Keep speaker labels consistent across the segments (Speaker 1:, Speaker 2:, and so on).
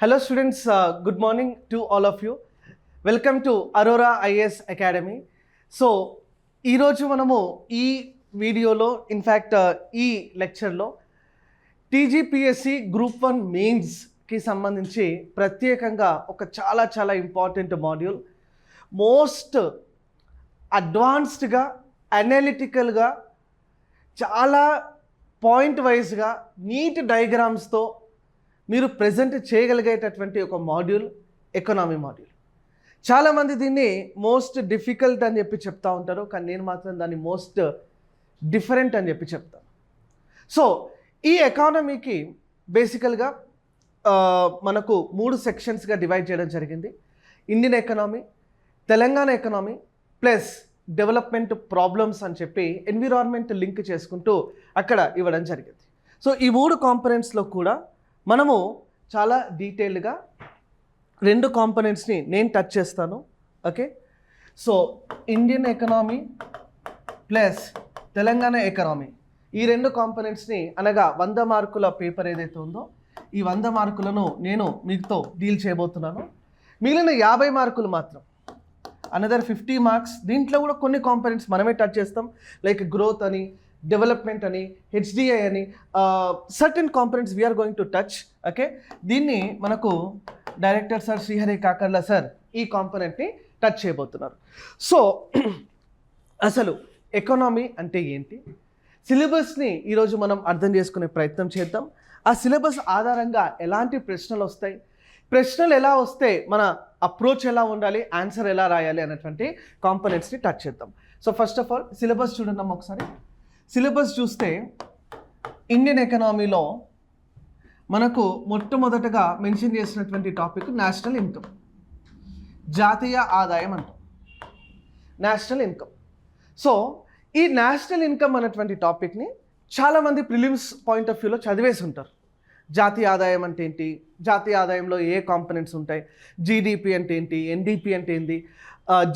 Speaker 1: Hello students, good morning to all of you. Welcome to Aurora IAS Academy. So, ఈరోజు మనము ఈ వీడియోలో in fact ఈ లెక్చర్లో టీజీపీఎస్సీ గ్రూప్ 1 మెయిన్స్కి సంబంధించి ప్రత్యేకంగా ఒక చాలా ఇంపార్టెంట్ మాడ్యూల్, మోస్ట్ అడ్వాన్స్డ్గా అనలిటికల్గా చాలా పాయింట్ వైజ్గా నీట్ డయాగ్రామ్స్తో మీరు ప్రజెంట్ చేయగలిగేటటువంటి ఒక మాడ్యూల్ ఎకనామీ మాడ్యూల్. చాలామంది దీన్ని మోస్ట్ డిఫికల్ట్ అని చెప్పి చెప్తా ఉంటారు, కానీ నేను మాత్రం దాన్ని మోస్ట్ డిఫరెంట్ అని చెప్పి చెప్తాను. సో ఈ ఎకానమీకి బేసికల్గా మనకు 3 సెక్షన్స్గా డివైడ్ చేయడం జరిగింది. Indian economy, Telangana economy plus development problems అని చెప్పి ఎన్విరాన్మెంట్ లింక్ చేసుకుంటూ అక్కడ ఇవ్వడం జరిగింది. సో ఈ 3 కాంపనెంట్స్లో కూడా మనము చాలా డీటెయిల్డ్గా 2 కాంపనెంట్స్ని నేను టచ్ చేస్తాను. Okay, so Indian economy plus Telangana economy, ఈ 2 కాంపనెంట్స్ని అనగా 100 మార్కుల పేపర్ ఏదైతే ఉందో ఈ 100 మార్కులను నేను మీతో డీల్ చేయబోతున్నాను. మిగిలిన 50 మార్కులు మాత్రం అనదర్ 50 మార్క్స్, దీంట్లో కూడా కొన్ని కాంపనెంట్స్ మనమే టచ్ చేస్తాం, లైక్ గ్రోత్ అని, డెవలప్మెంట్ అని, హెచ్డిఐ అని, certain components we are going to touch. Okay, దీన్ని మనకు director sir Srihari Kakarla sir ఈ కాంపనెంట్ని టచ్ చేయబోతున్నారు. సో అసలు ఎకనామీ అంటే ఏంటి, సిలబస్ని ఈరోజు మనం అర్థం చేసుకునే ప్రయత్నం చేద్దాం. ఆ సిలబస్ ఆధారంగా ఎలాంటి ప్రశ్నలు వస్తాయి, ప్రశ్నలు ఎలా వస్తే మన అప్రోచ్ ఎలా ఉండాలి, ఆన్సర్ ఎలా రాయాలి అనేటువంటి కాంపనెంట్స్ని టచ్ చేద్దాం. So first of all syllabus చూడండి ఒకసారి. సిలబస్ చూస్తే ఇండియన్ ఎకనామీలో మనకు మొట్టమొదటగా మెన్షన్ చేసినటువంటి టాపిక్ నేషనల్ ఇన్కమ్, జాతీయ ఆదాయం అంటాం, నేషనల్ ఇన్కమ్. సో ఈ నేషనల్ ఇన్కమ్ అనేటువంటి టాపిక్ని చాలామంది ప్రిలిమ్స్ పాయింట్ ఆఫ్ వ్యూలో చదివేసి ఉంటారు. జాతీయ ఆదాయం అంటే ఏంటి, జాతీయ ఆదాయంలో ఏ కాంపనెంట్స్ ఉంటాయి, జీడిపి అంటే ఏంటి, ఎన్డిపి అంటే ఏంటి,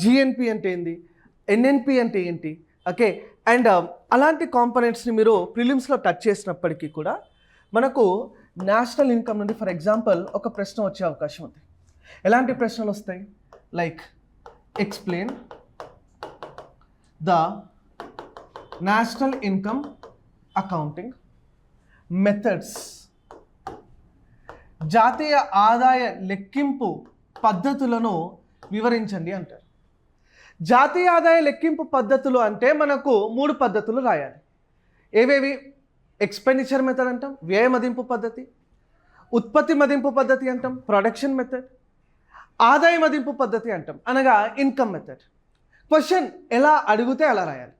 Speaker 1: జిఎన్పి అంటే ఏంటి, ఎన్ఎన్పి అంటే ఏంటి. ఓకే, అండ్ అలాంటి కాంపనెంట్స్ని మీరు ప్రిలిమ్స్లో టచ్ చేసినప్పటికీ కూడా మనకు నేషనల్ ఇన్కమ్ నుండి ఫర్ ఎగ్జాంపుల్ ఒక ప్రశ్న వచ్చే అవకాశం ఉంది. ఎలాంటి ప్రశ్నలు వస్తాయి, like explain the national income accounting methods, జాతీయ ఆదాయ లెక్కింపు పద్ధతులను వివరించండి అంటారు. జాతీయ ఆదాయ లెక్కింపు పద్ధతులు అంటే మనకు 3 పద్ధతులు రాయాలి. ఏవేవి, ఎక్స్పెండిచర్ మెథడ్ అంటాం, వ్యయ మదింపు పద్ధతి, ఉత్పత్తి మదింపు పద్ధతి అంటాం, ప్రొడక్షన్ మెథడ్, ఆదాయ మదింపు పద్ధతి అంటాం, అనగా ఇన్కమ్ మెథడ్. క్వశ్చన్ ఎలా అడిగితే అలా రాయాలి.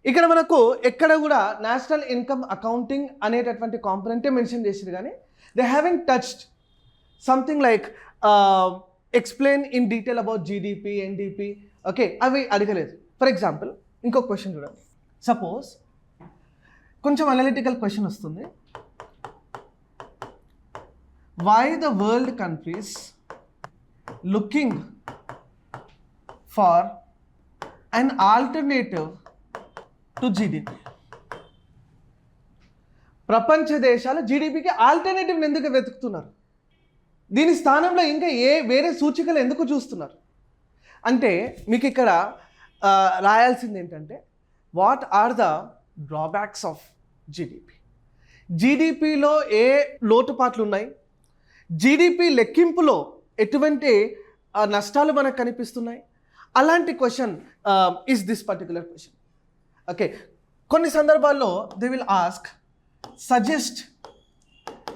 Speaker 1: ఇక్కడ మనకు ఎక్కడ కూడా నేషనల్ ఇన్కమ్ అకౌంటింగ్ అనేటటువంటి కాంపనెంటే మెన్షన్ చేసింది, కానీ they haven't touched something like explain in detail about GDP, NDP. Okay, అవి అడగలేదు. ఫర్ ఎగ్జాంపుల్ ఇంకొక క్వశ్చన్ చూడండి. సపోజ్ కొంచెం అనలిటికల్ క్వశ్చన్ వస్తుంది. Why the world countries looking for an alternative to GDP? ప్రపంచ దేశాలు జీడిపికి ఆల్టర్నేటివ్ని ఎందుకు వెతుకుతున్నారు, దీని స్థానంలో ఇంకా వేరే సూచికలు ఎందుకు చూస్తున్నారు అంటే మీకు ఇక్కడ రాయాల్సింది ఏంటంటే what are the drawbacks of GDP, జీడిపిలో ఏ లోటుపాట్లు ఉన్నాయి, జీడిపి లెక్కింపులో ఎటువంటి నష్టాలు మనకు కనిపిస్తున్నాయి. అలాంటి question is this particular question. Okay, కొన్ని సందర్భాల్లో they will ask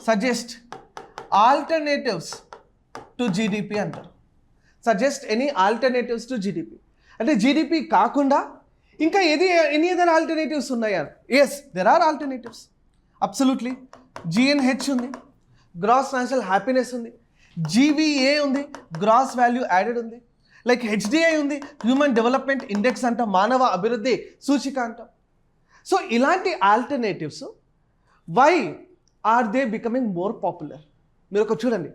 Speaker 1: suggest alternatives to GDP అంటారు. Suggest any alternatives to GDP అంటే జీడిపి కాకుండా ఇంకా ఎనీ అదర్ ఆల్టర్నేటివ్స్ ఉన్నాయా? Yes, there are alternatives, absolutely. GNH ఉంది, గ్రాస్ నేషనల్ హ్యాపీనెస్ ఉంది, GVA ఉంది, గ్రాస్ వాల్యూ యాడెడ్ ఉంది, లైక్ హెచ్డిఐ ఉంది, హ్యూమన్ డెవలప్మెంట్ ఇండెక్స్ అంటాం, మానవ అభివృద్ధి సూచిక అంటాం. సో ఇలాంటి alternatives why are they becoming more popular? మీరు ఒక చూడండి,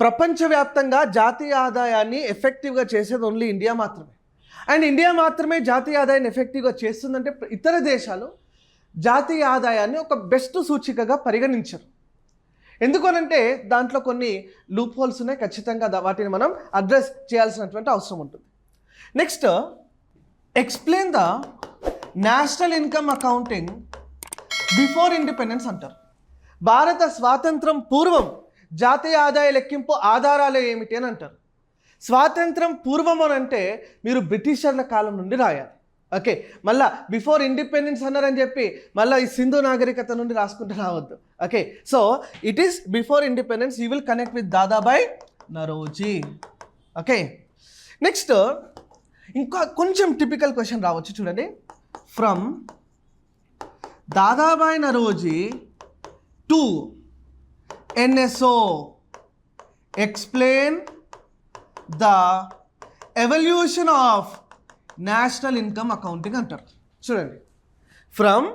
Speaker 1: ప్రపంచవ్యాప్తంగా జాతీయ ఆదాయాన్ని ఎఫెక్టివ్గా చేసేది ఓన్లీ ఇండియా మాత్రమే. అండ్ ఇండియా మాత్రమే జాతీయ ఆదాయాన్ని ఎఫెక్టివ్గా చేస్తుందంటే ఇతర దేశాలు జాతీయ ఆదాయాన్ని ఒక బెస్ట్ సూచికగా పరిగణించరు. ఎందుకనంటే దాంట్లో కొన్ని లూప్ హోల్స్ ఉన్నాయి, ఖచ్చితంగా వాటిని మనం అడ్రస్ చేయాల్సినటువంటి అవసరం ఉంటుంది. Next, explain the national income accounting before independence అంటారు. భారత స్వాతంత్రం పూర్వం జాతీయ ఆదాయ లెక్కింపు ఆధారాలు ఏమిటి అని అంటారు. స్వాతంత్రం పూర్వం అని అంటే మీరు బ్రిటిషర్ల కాలం నుండి రాయాలి. ఓకే, మళ్ళీ బిఫోర్ ఇండిపెండెన్స్ అన్నారని చెప్పి మళ్ళీ ఈ సింధు నాగరికత నుండి రాసుకుంటూ రావద్దు. Okay, so it is before independence. You will connect with Dadabhai Naoroji. Okay, next ఇంకా కొంచెం టిపికల్ క్వశ్చన్ రావచ్చు చూడండి. From Dadabhai Naoroji to NSO, explain the evolution of national income accounting అంటారు. చూడండి, ఫ్రమ్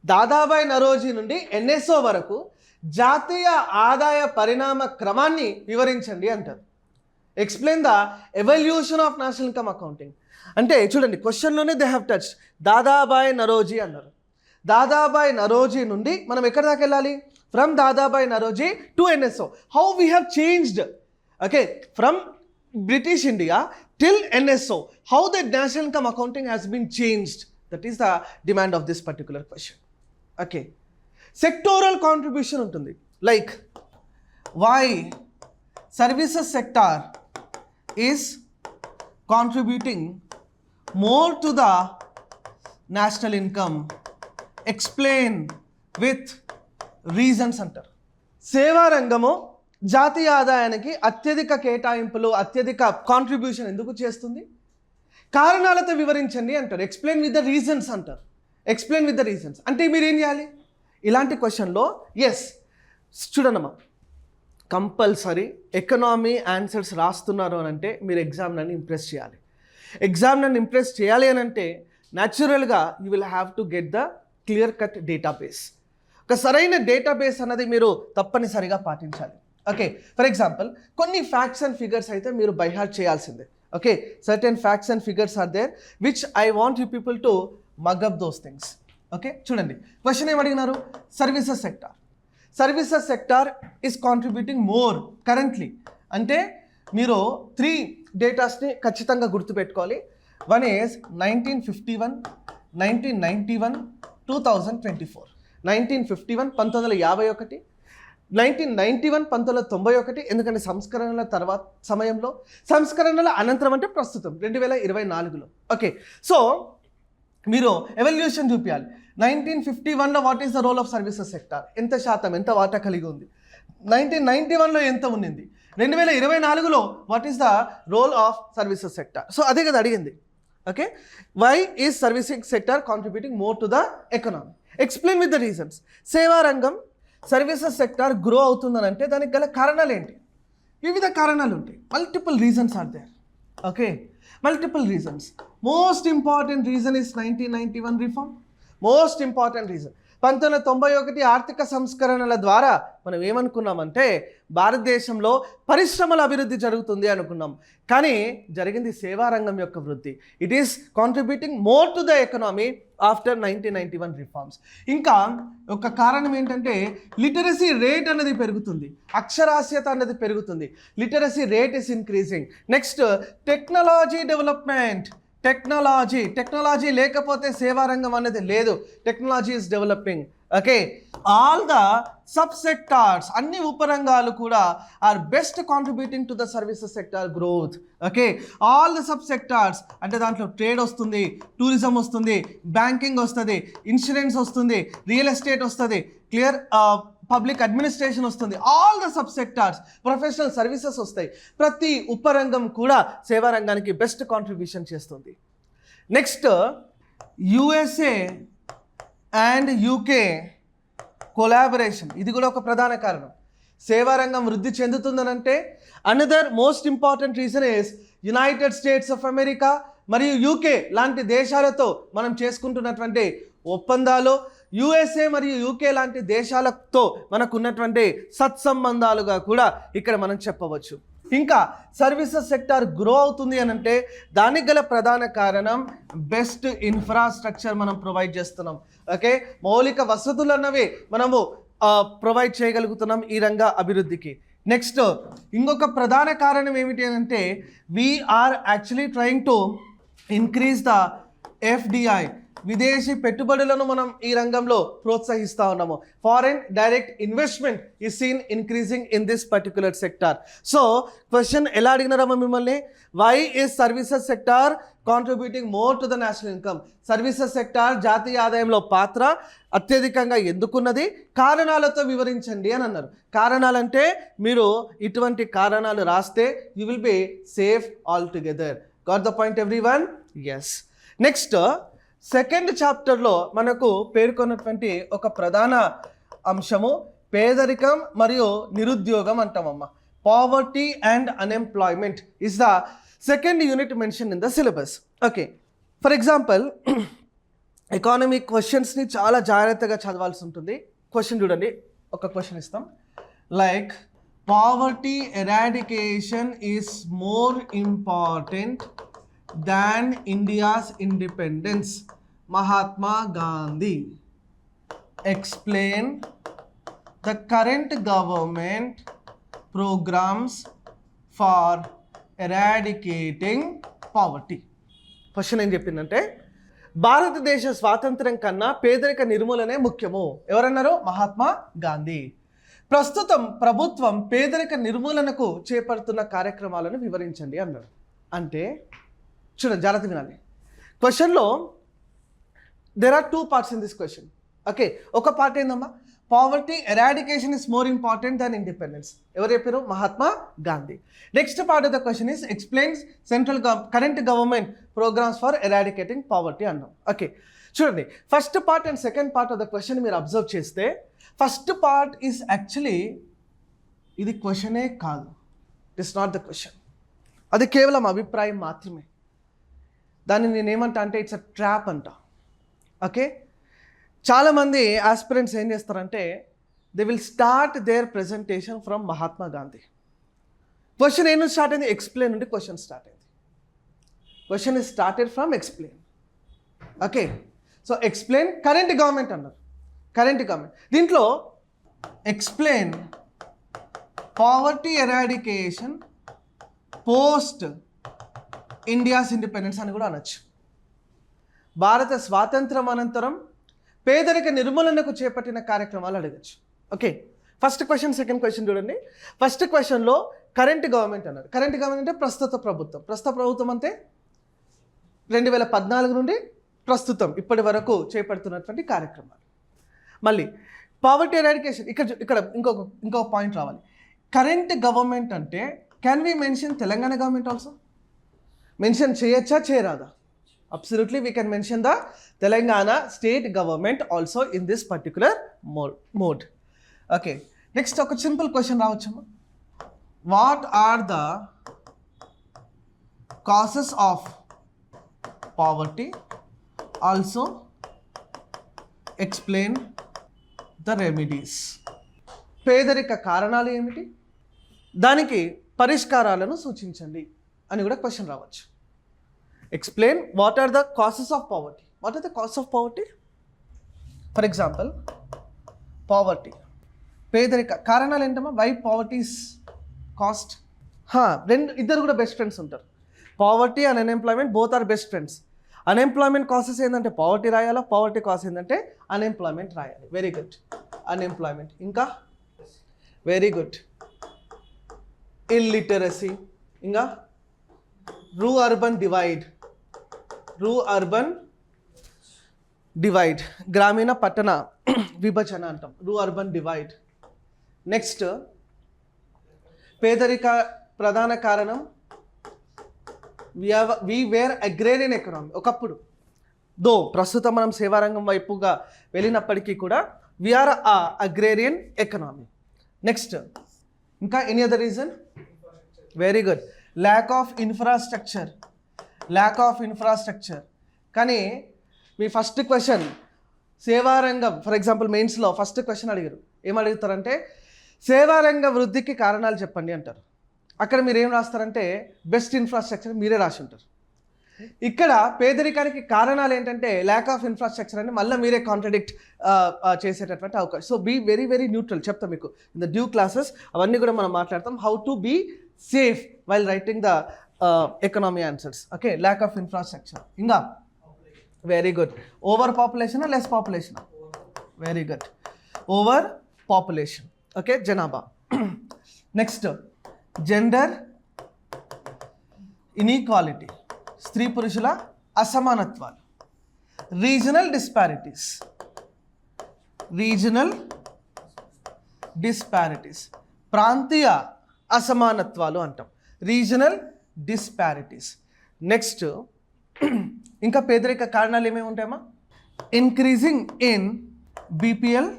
Speaker 1: దాదాబాయ్ నరోజీ నుండి NSO వరకు జాతీయ ఆదాయ పరిణామ క్రమాన్ని వివరించండి అంటారు. Explain the evolution of national income accounting అంటే చూడండి, క్వశ్చన్లోనే they have touch Dadabhai Naoroji అన్నారు. దాదాబాయ్ నరోజీ నుండి మనం ఎక్కడి దాకా వెళ్ళాలి? From Dadabhai Naoroji to NSO. How we have changed, okay, from British India till NSO, how the national income accounting has been changed. That is the demand of this particular question. Okay, sectoral contribution ఉంటుంది, like why services sector is contributing more to the national income, explain with reasons అంటారు. సేవా రంగము జాతీయ ఆదాయానికి అత్యధిక కేటాయింపులు, అత్యధిక contribution ఎందుకు చేస్తుంది? కారణాలతో వివరించండి అంటారు. ఎక్స్ప్లెయిన్ విత్ ద రీజన్స్ అంటారు. ఎక్స్ప్లెయిన్ విత్ ద రీజన్స్ అంటే మీరు ఏం చేయాలి? ఇలాంటి క్వశ్చన్లో ఎస్ చూడనమ్మా, కంపల్సరీ ఎకనామీ ఆన్సర్స్ రాస్తున్నారు అని అంటే మీరు ఎగ్జామ్ నన్ను ఇంప్రెస్ చేయాలి. ఎగ్జామ్ నన్ను ఇంప్రెస్ చేయాలి అని అంటే న్యాచురల్గా you will have to get the clear cut database. ఒక సరైన డేటాబేస్ అన్నది మీరు తప్పనిసరిగా పాటించాలి. ఓకే, ఫర్ ఎగ్జాంపుల్ కొన్ని ఫ్యాక్ట్స్ అండ్ ఫిగర్స్ అయితే మీరు బై హార్ట్ చేయాల్సిందే. Okay, certain facts and figures are there which I want you people to mug up those things. Okay, చూడండి క్వశ్చన్ ఏమడిగినారు? Services sector. Services sector is contributing more currently అంటే మీరు 3 డేటాస్ని ఖచ్చితంగా గుర్తుపెట్టుకోవాలి. One is 1951, 1991, 2024. 1951 1951, 1991 1991, ఎందుకంటే సంస్కరణల తర్వాత సమయంలో, సంస్కరణల అనంతరం అంటే ప్రస్తుతం 2024లో. ఓకే, సో మీరు ఎవల్యూషన్ చూపించాలి. 1951లో what is the role of services sector, ఎంత శాతం, ఎంత వాటా కలిగి ఉంది? 1991లో ఎంత ఉన్నింది? 2024లో what is the role of services sector? So అదే కదా అడిగింది. Okay, why is servicing sector contributing more to the economy? Explain with the reasons. సేవా రంగం సర్వీసెస్ సెక్టార్ గ్రో అవుతుందని అంటే దానికి గల కారణాలు ఏంటి? వివిధ కారణాలు ఉంటాయి. Multiple reasons are there. Okay, multiple reasons. Most important reason is 1991 reform. Most important reason 1991 ఆర్థిక సంస్కరణల ద్వారా మనం ఏమనుకున్నామంటే భారతదేశంలో పరిశ్రమల అభివృద్ధి జరుగుతుంది అనుకున్నాం, కానీ జరిగింది సేవా రంగం యొక్క వృద్ధి. It is contributing more to the economy after 1991 reforms. ఇంకా ఒక కారణం ఏంటంటే లిటరసీ రేట్ అనేది పెరుగుతుంది, అక్షరాస్యత అనేది పెరుగుతుంది. Literacy rate is increasing. Next technology development. Technology లేకపోతే సేవా రంగం అనేది లేదు. Technology is developing. Okay, all the sub sectors, అన్ని ఉపరంగాలు కూడా are best contributing to the services sector growth. Okay, all the sub sectors అంటే దాంట్లో ట్రేడ్ వస్తుంది, టూరిజం వస్తుంది, బ్యాంకింగ్ వస్తుంది, ఇన్సూరెన్స్ వస్తుంది, రియల్ ఎస్టేట్ వస్తుంది, క్లియర్ పబ్లిక్ అడ్మినిస్ట్రేషన్ వస్తుంది, all the sub sectors, professional services వస్తాయి. ప్రతి ఉపరంగం కూడా సేవా రంగానికి బెస్ట్ కాంట్రిబ్యూషన్ చేస్తుంది. Next, USA and UK collaboration, ఇది కూడా ఒక ప్రధాన కారణం. సేవా రంగం వృద్ధి చెందుతుందనంటే another most important reason is United States of America మరియు UK లాంటి దేశాలతో మనం చేసుకుంటున్నటువంటి ఒప్పందాలు, USA మరియు UK లాంటి దేశాలతో మనకు ఉన్నటువంటి సత్సంబంధాలుగా కూడా ఇక్కడ మనం చెప్పవచ్చు. ఇంకా సర్వీసెస్ సెక్టార్ గ్రో అవుతుంది అని అంటే దానికి గల ప్రధాన కారణం బెస్ట్ ఇన్ఫ్రాస్ట్రక్చర్ మనం ప్రొవైడ్ చేస్తున్నాం. ఓకే, మౌలిక వసతులు అన్నవి మనము ప్రొవైడ్ చేయగలుగుతున్నాం ఈ రంగ అభివృద్ధికి. నెక్స్ట్ ఇంకొక ప్రధాన కారణం ఏమిటి అంటే we are actually trying to increase the FDI, విదేశీ పెట్టుబడులను మనం ఈ రంగంలో ప్రోత్సహిస్తూ ఉన్నాము. Foreign direct investment is seen increasing in this particular sector. So question ఎలా అడిగినారమ్మా మిమ్మల్ని, why is services sector contributing more to the national income? Services sector జాతీయ ఆదాయంలో పాత్ర అత్యధికంగా ఎందుకున్నది, కారణాలతో వివరించండి అని అన్నారు. కారణాలంటే మీరు ఇటువంటి కారణాలు రాస్తే you will be safe all together. Got the point everyone? Yes. Next second చాప్టర్లో మనకు పేర్కొన్నటువంటి ఒక ప్రధాన అంశము పేదరికం మరియు నిరుద్యోగం అంటామమ్మా. Poverty and unemployment is the second unit mention in the syllabus. Okay, for example economic క్వశ్చన్స్ని చాలా జాగ్రత్తగా చదవాల్సి ఉంటుంది. క్వశ్చన్ చూడండి, ఒక క్వశ్చన్ ఇస్తాం. Like poverty eradication is more important than India's independence. Mahatma Gandhi. Explain the current government programmes for eradicating poverty. Question ఏం చెప్పిందంటే భారతదేశ స్వాతంత్రం కన్నా పేదరిక నిర్మూలనే ముఖ్యము. ఎవరన్నారు? మహాత్మా గాంధీ. ప్రస్తుతం ప్రభుత్వం పేదరిక నిర్మూలనకు చేపడుతున్న కార్యక్రమాలను వివరించండి అన్నారు. అంటే చూడండి, జాగ్రత్త వినాలి. క్వశ్చన్లో there are 2 parts in this question. Okay, ఒక పార్ట్ ఏందమ్మా, poverty eradication is more important than independence. ఎవరు చెప్పారు? Mahatma Gandhi. Next part of the question is explains current government programmes for eradicating poverty అన్నాం. ఓకే, చూడండి, first part and second part of the question మీరు observe చేస్తే first part is actually ఇది క్వశ్చనే కాదు, it is not the question. అది కేవలం అభిప్రాయం మాత్రమే. దాన్ని నేనేమంటా అంటే ఇట్స్ అ ట్రాప్ అంట. ఓకే, చాలామంది ఆస్పిరెంట్స్ ఏం చేస్తారంటే they will start their presentation from Mahatma Gandhi. Question ఏం స్టార్ట్ అయింది? ఎక్స్ప్లెయిన్ నుండి క్వశ్చన్ స్టార్ట్ అయింది. Question is started from explain. Okay, so explain current government అన్నారు. కరెంట్ గవర్నమెంట్ దీంట్లో explain poverty eradication post India's independence అని కూడా అనొచ్చు. భారత స్వాతంత్రం అనంతరం పేదరిక నిర్మూలనకు చేపట్టిన కార్యక్రమాలు అడగచ్చు. Okay, first question second question చూడండి. ఫస్ట్ క్వశ్చన్లో కరెంట్ గవర్నమెంట్ అన్నారు. కరెంట్ గవర్నమెంట్ అంటే ప్రస్తుత ప్రభుత్వం. ప్రస్తుత ప్రభుత్వం అంటే 2014 నుండి ప్రస్తుతం ఇప్పటి వరకు చేపడుతున్నటువంటి కార్యక్రమాలు. మళ్ళీ పావర్టీ ఎరాడికేషన్, ఇక్కడ ఇంకొక పాయింట్ రావాలి. కరెంట్ గవర్నమెంట్ అంటే can we mention Telangana government also? Mention చేయొచ్చా, చేయరాదా? Absolutely we can mention the Telangana state government also in this particular mode. Okay, next ఒక సింపుల్ క్వశ్చన్ రావచ్చమ్మా. What are the causes of poverty? Also explain the remedies. పేదరిక కారణాలు ఏమిటి, దానికి పరిష్కారాలను సూచించండి అని కూడా క్వశ్చన్ రావచ్చు. Explain what are the causes of poverty. What are the causes of poverty? For example poverty, పేదరిక కారణాలు ఏంటమ్మా? Why poverty is caused? ఇద్దరు కూడా బెస్ట్ ఫ్రెండ్స్ ఉంటారు. Poverty and unemployment both are best friends. Unemployment causes ఏంటంటే poverty రాయాలా, poverty causes ఏంటంటే unemployment రాయాలి. Very good, unemployment. ఇంకా వెరీ గుడ్, ఇల్లిటరసీ. ఇంకా రూఅర్బన్ డివైడ్, గ్రామీణ పట్టణ విభజన అంటాం, రూఅర్బన్ డివైడ్. నెక్స్ట్ పేదరిక ప్రధాన కారణం వి వేర్ అగ్రేరియన్ ఎకనామీ. ఒకప్పుడు ప్రస్తుతం మనం సేవారంగం వైపుగా వెళ్ళినప్పటికీ కూడా వీఆర్ అగ్రేరియన్ ఎకనామీ. నెక్స్ట్ ఇంకా any other reason? Very good, lakh of infrastructure. కానీ మీ ఫస్ట్ క్వశ్చన్ సేవారంగం, ఫర్ ఎగ్జాంపుల్ మెయిన్స్లో ఫస్ట్ క్వశ్చన్ అడిగారు. ఏం అడుగుతారంటే సేవారంగ వృద్ధికి కారణాలు చెప్పండి అంటారు. అక్కడ మీరు ఏం రాస్తారంటే బెస్ట్ ఇన్ఫ్రాస్ట్రక్చర్ మీరే రాసి ఉంటారు. ఇక్కడ పేదరికానికి కారణాలు ఏంటంటే ల్యాక్ ఆఫ్ ఇన్ఫ్రాస్ట్రక్చర్ అని మళ్ళీ మీరే కాంట్రడిక్ట్ చేసేటటువంటి అవకాశం. So be very very neutral. చెప్తాం మీకు ఇన్ ద డ్యూ క్లాసెస్ అవన్నీ కూడా మనం మాట్లాడతాం. How to be safe while writing the economy answers. Okay, lack of infrastructure. ఇంకా వెరీ గుడ్. ఓవర్ పాపులేషనా లెస్ పాపులేషనా? Very good, over population. Okay, జనాభా. నెక్స్ట్ జెండర్ ఇన్ఈక్వాలిటీ, స్త్రీ పురుషుల అసమానత్వాలు. రీజనల్ డిస్పారిటీస్, రీజనల్ డిస్పారిటీస్, ప్రాంతీయ అసమానత్వాలు అంటాం, రీజనల్ డిస్పారిటీస్. నెక్స్ట్ ఇంకా పేదరిక కారణాలు ఏమేమి ఉంటాయమ్మా? Increasing in BPL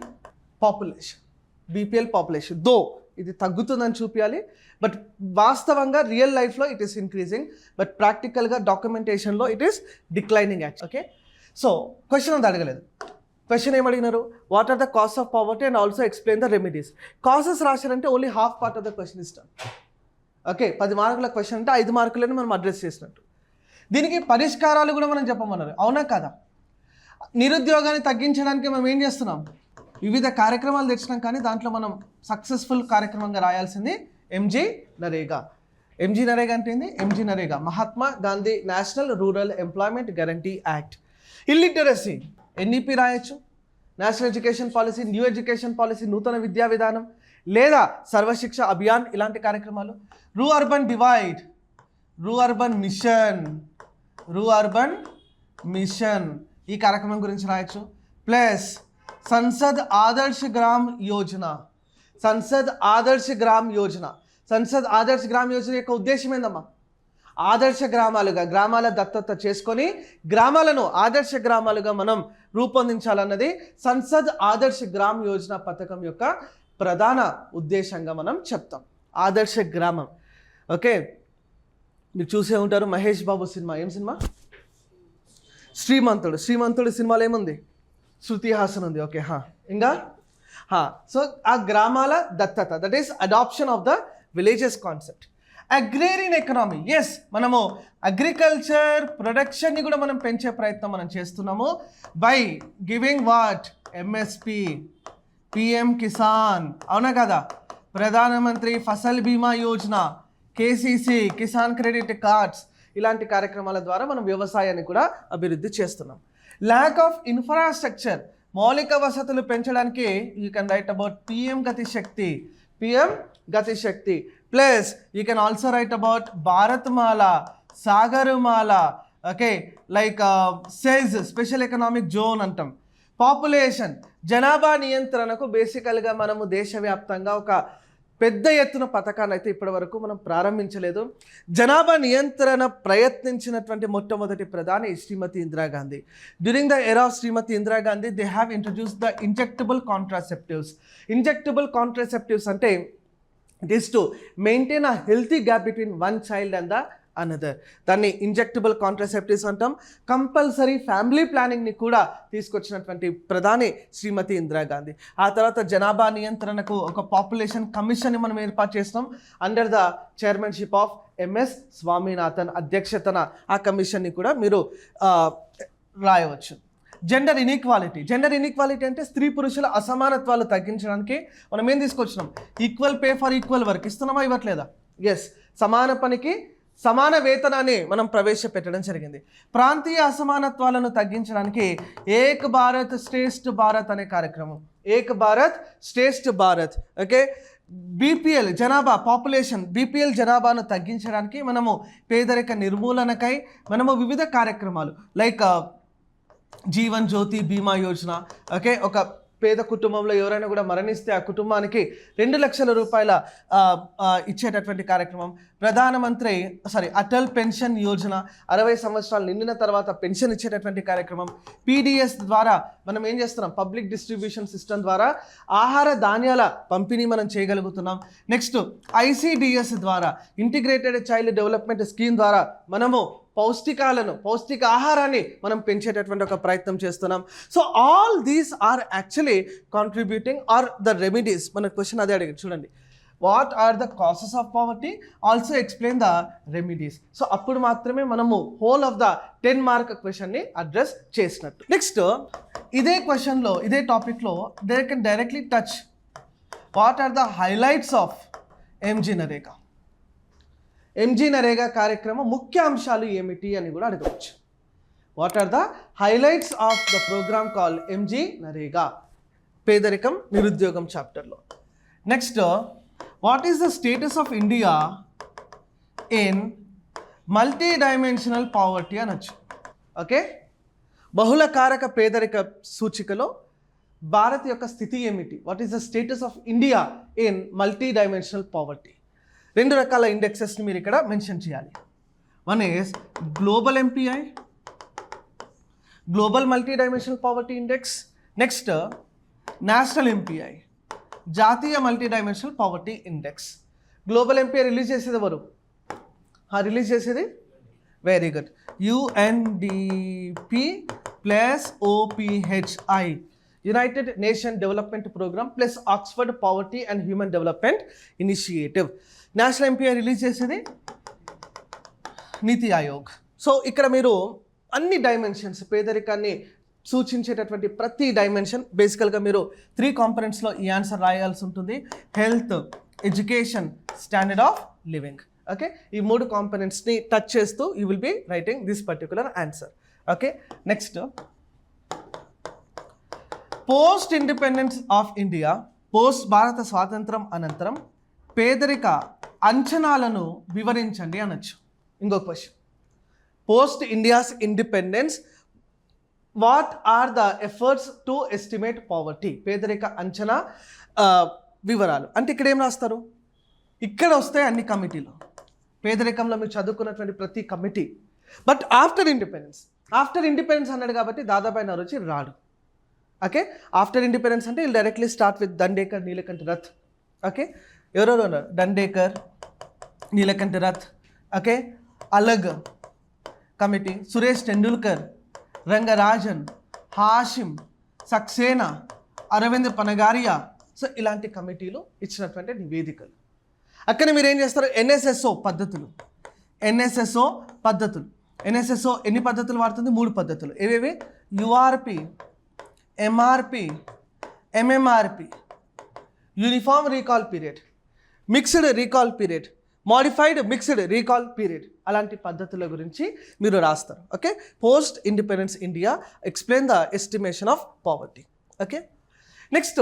Speaker 1: population. BPL population though ఇది తగ్గుతుందని చూపించాలి, బట్ వాస్తవంగా రియల్ లైఫ్లో ఇట్ ఈస్ ఇంక్రీజింగ్, బట్ ప్రాక్టికల్గా డాక్యుమెంటేషన్లో it is declining actual. Okay, so question అంత అడగలేదు. క్వశ్చన్ ఏమడిగినారు? What are the cause of poverty and also explain the remedies. Causes రాశారంటే only half part of the question ఇస్తాం. Okay, 10 మార్కుల question అంటే 5 మార్కులని మనం అడ్రస్ చేసినట్టు. దీనికి పరిష్కారాలు కూడా మనం చెప్పమన్నారు, అవునా కదా? నిరుద్యోగాన్ని తగ్గించడానికి మనం ఏం చేస్తున్నాం? వివిధ కార్యక్రమాలు తెచ్చినాం, కానీ దాంట్లో మనం సక్సెస్ఫుల్ కార్యక్రమంగా రాయాల్సింది ఎంజీ నరేగా. ఎంజీ నరేగా అంటే ఏంది? MG NREGA Mahatma Gandhi national rural employment guarantee act. Illiteracy NEP రాయొచ్చు, national education policy, new education policy, నూతన విద్యా విధానం, లేదా సర్వశిక్ష అభియాన్, ఇలాంటి కార్యక్రమాలు. రూ అర్బన్ డివైడ్, రూ అర్బన్ మిషన్, రూ అర్బన్ మిషన్, ఈ కార్యక్రమం గురించి రాయొచ్చు. Plus Sansad Adarsh gram Yojana, Sansad Adarsh gram Yojana. Sansad Adarsh gram Yojana యొక్క ఉద్దేశం ఏందమ్మా? ఆదర్శ గ్రామాలుగా, గ్రామాల దత్తత చేసుకొని గ్రామాలను ఆదర్శ గ్రామాలుగా మనం రూపొందించాలన్నది సంసద్ ఆదర్శ్ గ్రామ్ యోజన పథకం యొక్క ప్రధాన ఉద్దేశంగా మనం చెప్తాం. ఆదర్శ గ్రామం. ఓకే, మీరు చూసే ఉంటారు మహేష్ బాబు సినిమా. ఏం సినిమా? శ్రీమంతుడు. శ్రీమంతుడు సినిమాలో ఏముంది? శృతి హాసన్ ఉంది. ఓకే, ఇంకా సో ఆ గ్రామాల దత్తత, that is adoption of the villages concept. Agrarian economy, yes, మనము అగ్రికల్చర్ ప్రొడక్షన్ని కూడా మనం పెంచే ప్రయత్నం మనం చేస్తున్నాము by giving what? MSP, PM Kisan, అవునా కదా? Pradhan Mantri Fasal Bima Yojana, KCC, Kisan credit cards, ఇలాంటి కార్యక్రమాల ద్వారా మనం వ్యవసాయాన్ని కూడా అభివృద్ధి చేస్తున్నాం. ల్యాక్ ఆఫ్ ఇన్ఫ్రాస్ట్రక్చర్, మౌలిక వసతులు పెంచడానికి you can write about PM Gati Shakti, PM Gati Shakti. Plus you can also write about Bharatmala, Sagarmala. Okay, like SEZ, special economic zone అంటాం. పాపులేషన్, జనాభా నియంత్రణకు బేసికల్గా మనము దేశవ్యాప్తంగా ఒక పెద్ద ఎత్తున పథకాన్ని అయితే ఇప్పటి వరకు మనం ప్రారంభించలేదు. జనాభా నియంత్రణ ప్రయత్నించినటువంటి మొట్టమొదటి ప్రధాని శ్రీమతి Indira Gandhi. During the era of Shrimati Indira Gandhi they have introduced the injectable contraceptives. Injectable contraceptives అంటే it is to maintain a healthy gap between one child and the another. దాన్ని ఇంజెక్టబుల్ కాంట్రాసెప్టివ్స్ అంటాం. కంపల్సరీ ఫ్యామిలీ ప్లానింగ్ని కూడా తీసుకొచ్చినటువంటి ప్రధాని శ్రీమతి ఇందిరాగాంధీ. ఆ తర్వాత జనాభా నియంత్రణకు ఒక పాపులేషన్ కమిషన్ని మనం ఏర్పాటు చేస్తాం under the chairmanship of MS Swaminathan అధ్యక్షతన. ఆ కమిషన్ని కూడా మీరు రాయవచ్చు. Gender inequality. జెండర్ ఇన్ఈక్వాలిటీ అంటే స్త్రీ పురుషుల అసమానత్వాలు తగ్గించడానికి మనం ఏం తీసుకొచ్చినాం? Equal pay for equal work. ఇస్తున్నామా? ఇవ్వట్లేదా? ఎస్, సమాన పనికి సమాన వేతనాన్ని మనం ప్రవేశపెట్టడం జరిగింది. ప్రాంతీయ అసమానత్వాలను తగ్గించడానికి ఏక్ భారత్ శ్రేష్ఠ భారత్ అనే కార్యక్రమం. ఏక్ భారత్ శ్రేష్ఠ భారత్. ఓకే, బీపీఎల్ జనాభా పాపులేషన్, బీపీఎల్ జనాభాను తగ్గించడానికి మనము పేదరిక నిర్మూలనకై మనము వివిధ కార్యక్రమాలు లైక్ జీవన్ జ్యోతి బీమా యోజన. ఓకే, ఒక పేద కుటుంబంలో ఎవరైనా కూడా మరణిస్తే ఆ కుటుంబానికి 2 లక్షల రూపాయల ఇచ్చేటటువంటి కార్యక్రమం. ప్రధానమంత్రి అటల్ పెన్షన్ యోజన, 60 సంవత్సరాలు నిండిన తర్వాత పెన్షన్ ఇచ్చేటటువంటి కార్యక్రమం. పీడిఎస్ ద్వారా మనం ఏం చేస్తున్నాం? పబ్లిక్ డిస్ట్రిబ్యూషన్ సిస్టమ్ ద్వారా ఆహార ధాన్యాల పంపిణీ మనం చేయగలుగుతున్నాం. నెక్స్ట్ ఐసిడిఎస్ ద్వారా, ఇంటిగ్రేటెడ్ చైల్డ్ డెవలప్మెంట్ స్కీమ్ ద్వారా మనము పౌష్టిక ఆహారాన్ని మనం పెంచేటటువంటి ఒక ప్రయత్నం చేస్తున్నాం. So all these are actually contributing are the remedies. మన క్వశ్చన్ అదే అడిగారు చూడండి. What are the causes of poverty, also explain the remedies. So అప్పుడు మాత్రమే మనము హోల్ ఆఫ్ ద 10 మార్క్ క్వశ్చన్ని అడ్రస్ చేసినట్టు. నెక్స్ట్ ఇదే క్వశ్చన్లో, ఇదే టాపిక్లో they can directly touch what are the highlights of MG NREGA. MG NREGA కార్యక్రమం ముఖ్య అంశాలు ఏమిటి అని కూడా అడగవచ్చు. What are the highlights of the programme call MG NREGA, పేదరికం నిరుద్యోగం చాప్టర్లో. Next what is the status of India in multidimensional poverty అనొచ్చు. ఓకే, బహుళ కారక పేదరిక సూచికలో భారత్ యొక్క స్థితి ఏమిటి, what is the status of India in multidimensional poverty. 2 రకాల ఇండెక్సెస్ని మీరు ఇక్కడ మెన్షన్ చేయాలి. One is global MPI, global multidimensional poverty index. Next national MPI, జాతీయ multidimensional poverty index. Global MPI release చేసేది ఎవరు? రిలీజ్ చేసేది very good UNDP plus OPHI, United Nation Development Programme plus Oxford poverty and human development initiative. National MPI release చేసేది Niti Aayog. So ఇక్కడ మీరు అన్ని dimensions, పేదరికాన్ని సూచించేటటువంటి ప్రతి డైమెన్షన్ బేసికల్గా మీరు 3 కాంపనెంట్స్లో ఈ ఆన్సర్ రాయాల్సి ఉంటుంది. Health, education, standard of living. Okay, ఈ 3 కాంపనెంట్స్ని టచ్ చేస్తూ you will be writing this particular answer. Okay, next post independence of India, post భారత స్వాతంత్రం అనంతరం పేదరిక అంచనాలను వివరించండి అనొచ్చు. ఇంకొక question, post India's independence what are the efforts to estimate poverty, పేదరిక అంచనా వివరాలు. అంటే ఇక్కడ ఏం రాస్తారు, ఇక్కడ వస్తాయి అన్ని కమిటీలు, పేదరికంలో మీరు చదువుకున్నటువంటి ప్రతి కమిటీ. బట్ ఆఫ్టర్ ఇండిపెండెన్స్ అన్నాడు కాబట్టి దాదాపు వచ్చి రాడు. ఓకే, ఆఫ్టర్ ఇండిపెండెన్స్ అంటే వీళ్ళు directly start with Dandekar, Nilakantha Rath. Okay, ఎవరెవరు ఉన్నారు, Dandekar, Nilakantha Rath. Okay, Alagh committee, Suresh Tendulkar, Rangarajan, Hashim, Saxena, Arvind Panagariya. So ఇలాంటి కమిటీలు ఇచ్చినటువంటి నివేదికలు. అక్కడ మీరు ఏం చేస్తారు, NSSO పద్ధతులు. NSSO ఎన్ని పద్ధతులు వాడుతుంది? 3 పద్ధతులు. ఏవేవి? URP, MRP, MMRP, uniform recall period, mixed recall period, modified mixed recall period. అలాంటి పద్ధతుల గురించి మీరు రాస్తారు. Okay, post independence India explain the estimation of poverty. Okay, next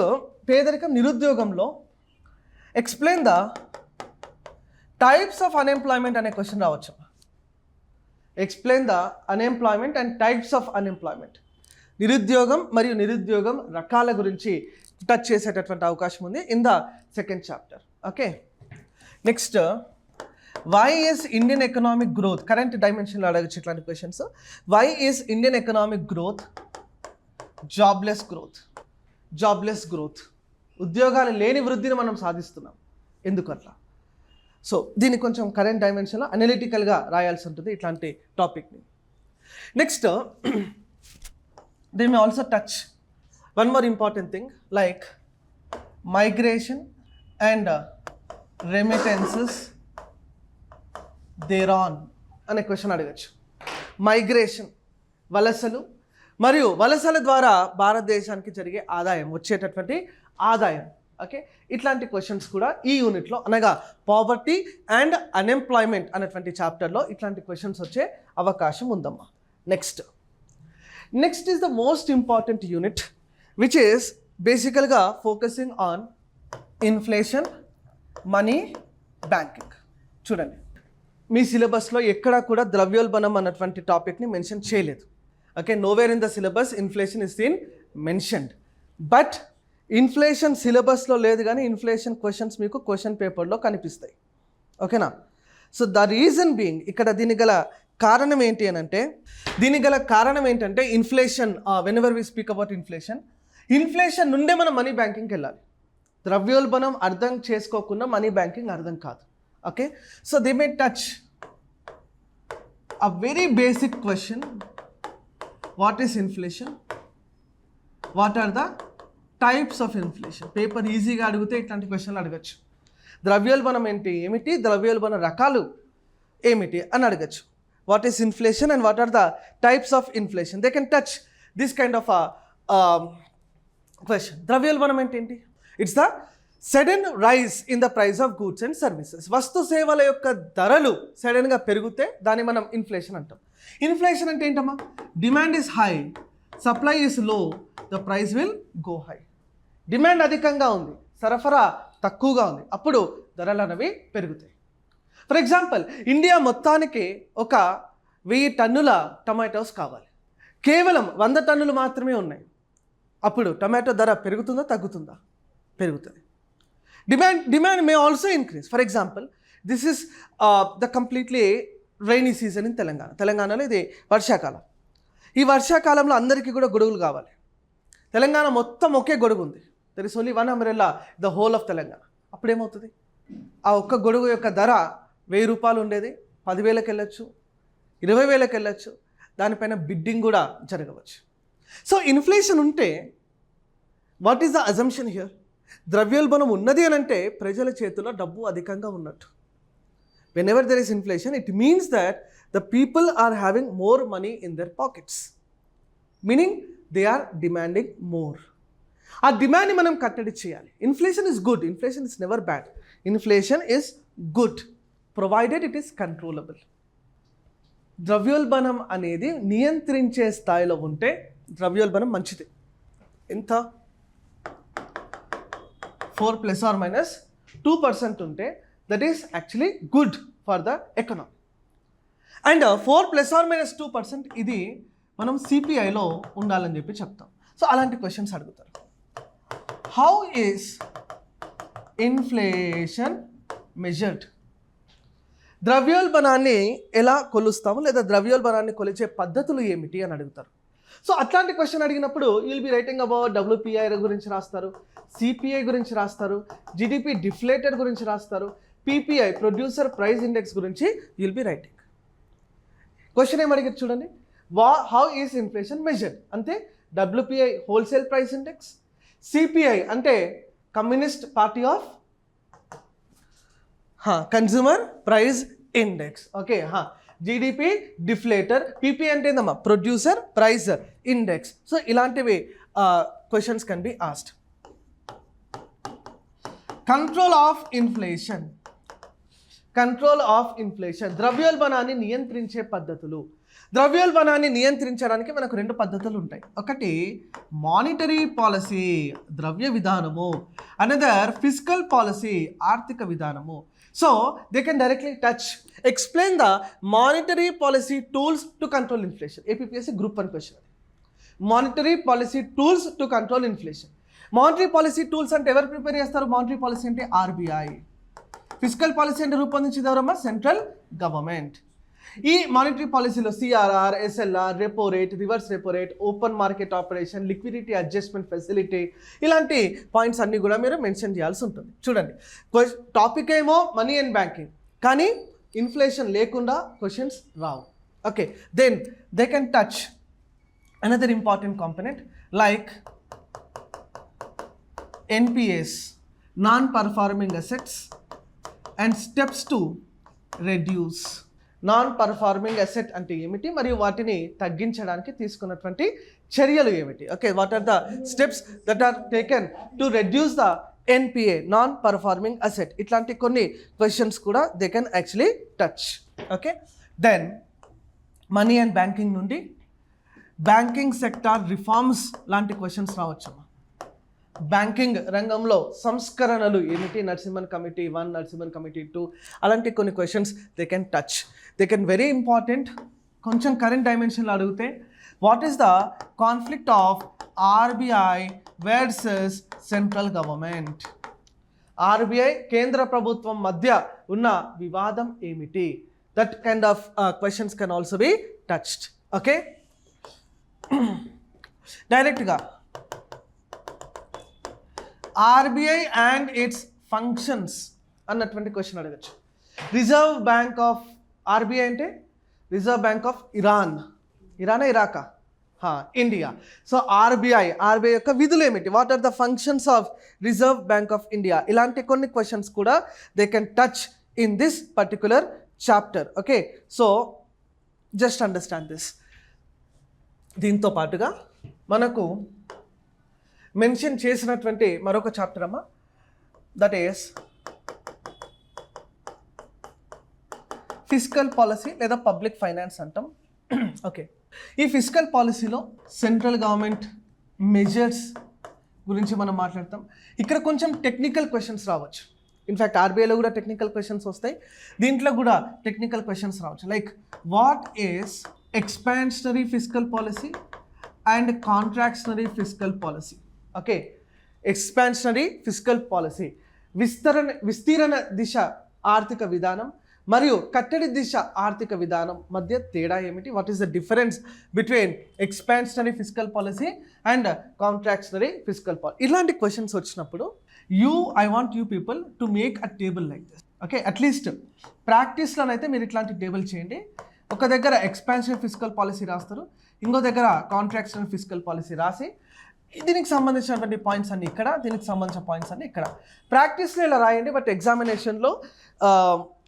Speaker 1: పేదరికం నిరుద్యోగంలో explain the types of unemployment అనే క్వశ్చన్ రావచ్చు. Explain the unemployment and types of unemployment, నిరుద్యోగం మరియు నిరుద్యోగం రకాల గురించి టచ్ చేసేటటువంటి అవకాశం ఉంది in the 2nd chapter. Okay, next why is Indian economic growth, current డైమెన్షన్లో అడగచ్చు ఇట్లాంటి questions. Why is Indian economic growth jobless growth, ఉద్యోగాలు లేని వృద్ధిని మనం సాధిస్తున్నాం, ఎందుకు అట్లా? సో దీన్ని కొంచెం కరెంట్ డైమెన్షన్లో అనలిటికల్గా రాయాల్సి ఉంటుంది ఇట్లాంటి టాపిక్ని. Next they may also touch one more important thing like migration and remittances thereon అనే క్వశ్చన్ అడగచ్చు. మైగ్రేషన్, వలసలు మరియు వలసల ద్వారా భారతదేశానికి జరిగే ఆదాయం, వచ్చేటటువంటి ఆదాయం. ఓకే, ఇట్లాంటి క్వశ్చన్స్ కూడా ఈ యూనిట్లో అనగా పావర్టీ అండ్ అన్ఎంప్లాయ్మెంట్ అనేటువంటి చాప్టర్లో ఇట్లాంటి క్వశ్చన్స్ వచ్చే అవకాశం ఉందమ్మా. Next is the most important unit which is బేసికల్గా focusing on inflation, money, banking. చూడండి, మీ సిలబస్లో ఎక్కడా కూడా ద్రవ్యోల్బణం అన్నటువంటి టాపిక్ని మెన్షన్ చేయలేదు. Okay, nowhere in the syllabus inflation is seen mentioned. But inflation సిలబస్లో లేదు కానీ ఇన్ఫ్లేషన్ క్వశ్చన్స్ మీకు క్వశ్చన్ పేపర్లో కనిపిస్తాయి. ఓకేనా? సో ద రీజన్ బీయింగ్, ఇక్కడ దీని గల కారణం ఏంటి అని అంటే, inflation, whenever we speak about inflation నుండే మనం మనీ బ్యాంకింగ్కి వెళ్ళాలి. ద్రవ్యోల్బణం అర్థం చేసుకోకుండా మనీ బ్యాంకింగ్ అర్థం కాదు. Okay, so they may touch a very basic question, what is inflation, what are the types of inflation. Paper ఈజీగా అడిగితే ఇట్లాంటి క్వశ్చన్లు అడగచ్చు. ద్రవ్యోల్బణం ఏమిటి, ద్రవ్యోల్బణ రకాలు ఏమిటి అని అడగచ్చు. What is inflation and what are the types of inflation? They can touch this kind of question. ద్రవ్యోల్బణం ఏంటి? It's the sudden rise in the price of goods and services. వస్తు సేవల యొక్క ధరలు సడన్గా పెరిగితే దాన్ని మనం ఇన్ఫ్లేషన్ అంటాం. ఇన్ఫ్లేషన్ అంటే ఏంటమ్మా? Demand is high, supply is low, the price will go high. Demand అధికంగా ఉంది, సరఫరా తక్కువగా ఉంది, అప్పుడు ధరలు అనేవి పెరుగుతాయి. ఫర్ ఎగ్జాంపుల్, ఇండియా మొత్తానికి ఒక 1000 టన్నుల టమాటోస్ కావాలి, కేవలం 100 టన్నులు మాత్రమే ఉన్నాయి. అప్పుడు టమాటో ధర పెరుగుతుందా తగ్గుతుందా? పెరుగుతుంది. Demand may also increase. For example, this is the completely rainy season in Telangana. తెలంగాణలో ఇది వర్షాకాలం. ఈ వర్షాకాలంలో అందరికీ కూడా గొడుగులు కావాలి. తెలంగాణ మొత్తం ఒకే గొడుగు ఉంది. There is only one umbrella the whole of Telangana. అప్పుడు ఏమవుతుంది? ఆ ఒక్క గొడుగు యొక్క ధర 1000 రూపాయలు ఉండేది 10,000కి వెళ్ళచ్చు, 20,000కి వెళ్ళచ్చు. దానిపైన బిడ్డింగ్ కూడా జరగవచ్చు. సో ఇన్ఫ్లేషన్ ఉంటే what is the assumption here? ద్రవ్యోల్బణం ఉన్నది అని అంటే ప్రజల చేతిలో డబ్బు అధికంగా ఉన్నట్టు. Whenever there is inflation, it means that the people are having more money in their pockets, meaning they are demanding more. ఆ డిమాండ్ని మనం కట్టడి చేయాలి. Inflation is good, inflation is never bad. Inflation is good provided it is controllable. ద్రవ్యోల్బణం అనేది నియంత్రించే స్థాయిలో ఉంటే ద్రవ్యోల్బణం మంచిది. ఎంత? 4 ± 2% ఉంటే that is actually good for the economy. And 4 ± 2% ఇది మనం సిపిఐలో ఉండాలని చెప్పి చెప్తాం. సో అలాంటి క్వశ్చన్స్ అడుగుతారు. How is inflation measured? ద్రవ్యోల్బణాన్ని ఎలా కొలుస్తాము, లేదా ద్రవ్యోల్బణాన్ని కొలిచే పద్ధతులు ఏమిటి అని అడుగుతారు. సో అట్లాంటి క్వశ్చన్ అడిగినప్పుడు you'll be writing about WPI గురించి రాస్తారు, సిపిఐ గురించి రాస్తారు, GDP డిఫ్లేటెడ్ గురించి రాస్తారు, PPI ప్రొడ్యూసర్ ప్రైస్ ఇండెక్స్ గురించి యుల్ బి రైటింగ్. క్వశ్చన్ ఏం అడిగారు చూడండి. హౌ ఈస్ ఇన్ఫ్లేషన్ మెజర్డ్ అంటే WPI wholesale price index, CPI అంటే communist party of consumer price index. Okay, GDP deflator, PPI అంటే ఏందమ్మా? Producer price index. సో ఇలాంటివి questions can be asked. Control of inflation. Control of inflation, ద్రవ్యోల్బణాన్ని నియంత్రించే పద్ధతులు. ద్రవ్యోల్బణాన్ని నియంత్రించడానికి మనకు 2 పద్ధతులు ఉంటాయి. ఒకటి మానిటరీ పాలసీ, ద్రవ్య విధానము. అనదర్ ఫిస్కల్ పాలసీ, ఆర్థిక విధానము. So they can directly touch explain the monetary policy tools to control inflation. APPSC group 1 question. Monetary policy tools to control inflation. Monetary policy tools అంటే ఎవరు ప్రిపేర్ చేస్తారు? Monetary policy అంటే RBI. Fiscal policy అంటే రూపొందించేది ఎవరమ్మా? Central government. ఈ monetary పాలసీలో CRR, SLR, repo rate, reverse repo rate, open market operation, liquidity adjustment facility, ఇలాంటి points అన్నీ కూడా మీరు మెన్షన్ చేయాల్సి ఉంటుంది. చూడండి, టాపిక్ ఏమో మనీ అండ్ బ్యాంకింగ్, కానీ ఇన్ఫ్లేషన్ లేకుండా క్వశ్చన్స్ రావు. Okay, then they can touch another important component like NPAs, non performing assets, and steps to reduce. Non performing asset అంటే ఏమిటి, మరియు వాటిని తగ్గించడానికి తీసుకున్నటువంటి చర్యలు ఏమిటి? Okay, what are the steps that are taken to reduce the NPA, non performing asset. ఇట్లాంటి కొన్ని క్వశ్చన్స్ కూడా they can actually touch. Okay, then money and banking నుండి బ్యాంకింగ్ సెక్టార్ రిఫార్మ్స్ లాంటి క్వశ్చన్స్ రావచ్చమ్మా. బ్యాంకింగ్ రంగంలో సంస్కరణలు ఏమిటి? నరసింహన్ కమిటీ 1, నరసింహన్ కమిటీ 2, అలాంటి కొన్ని questions they can touch. They can very important. కొంచెం కరెంట్ డైమెన్షన్లో అడిగితే what is the conflict of RBI versus central government? RBI కేంద్ర ప్రభుత్వం మధ్య ఉన్న వివాదం ఏమిటి? That kind of questions can also be touched. Okay, డైరెక్ట్గా RBI అండ్ ఇట్స్ ఫంక్షన్స్ అన్నటువంటి క్వశ్చన్ అడగచ్చు. రిజర్వ్ బ్యాంక్ ఆఫ్ RBI అంటే రిజర్వ్ బ్యాంక్ ఆఫ్ ఇరాన్. ఇరానా ఇరాకా? ఇండియా. సో ఆర్బీఐ యొక్క విధులు ఏమిటి, what are the functions of reserve bank of India, ఇలాంటి కొన్ని క్వశ్చన్స్ కూడా they can touch in this particular chapter. Okay, so just understand this. దీంతో పాటుగా మనకు మెన్షన్ చేసినటువంటి మరొక చాప్టర్ అమ్మా, దట్ ఈస్ ఫిస్కల్ పాలసీ లేదా పబ్లిక్ ఫైనాన్స్ అంటాం. ఓకే, ఈ ఫిస్కల్ పాలసీలో సెంట్రల్ గవర్నమెంట్ మెజర్స్ గురించి మనం మాట్లాడతాం. ఇక్కడ కొంచెం టెక్నికల్ క్వశ్చన్స్ రావచ్చు. ఇన్ఫ్యాక్ట్ ఆర్బీఐలో కూడా టెక్నికల్ క్వశ్చన్స్ వస్తాయి, దీంట్లో కూడా టెక్నికల్ క్వశ్చన్స్ రావచ్చు. Like what is expansionary fiscal policy and contractionary fiscal policy. Okay, expansionary fiscal policy విస్తీరణ దిశ ఆర్థిక విధానం మరియు కట్టడి దిశ ఆర్థిక విధానం మధ్య తేడా ఏమిటి, what is the difference between expansionary fiscal policy and contractionary fiscal policy. ఇలాంటి క్వశ్చన్స్ వచ్చినప్పుడు I want you people to make a table like this. Okay, at least ప్రాక్టీస్లోనైతే మీరు ఇట్లాంటి టేబుల్ చేయండి. ఒక దగ్గర ఎక్స్పాన్షనరీ ఫిస్కల్ పాలసీ రాస్తారు, ఇంకో దగ్గర కాంట్రాక్షనరీ ఫిస్కల్ పాలసీ రాసి దీనికి సంబంధించినటువంటి పాయింట్స్ అన్ని ఇక్కడ, దీనికి సంబంధించిన పాయింట్స్ అన్ని ఇక్కడ. ప్రాక్టీస్లో ఇలా రాయండి, బట్ ఎగ్జామినేషన్లో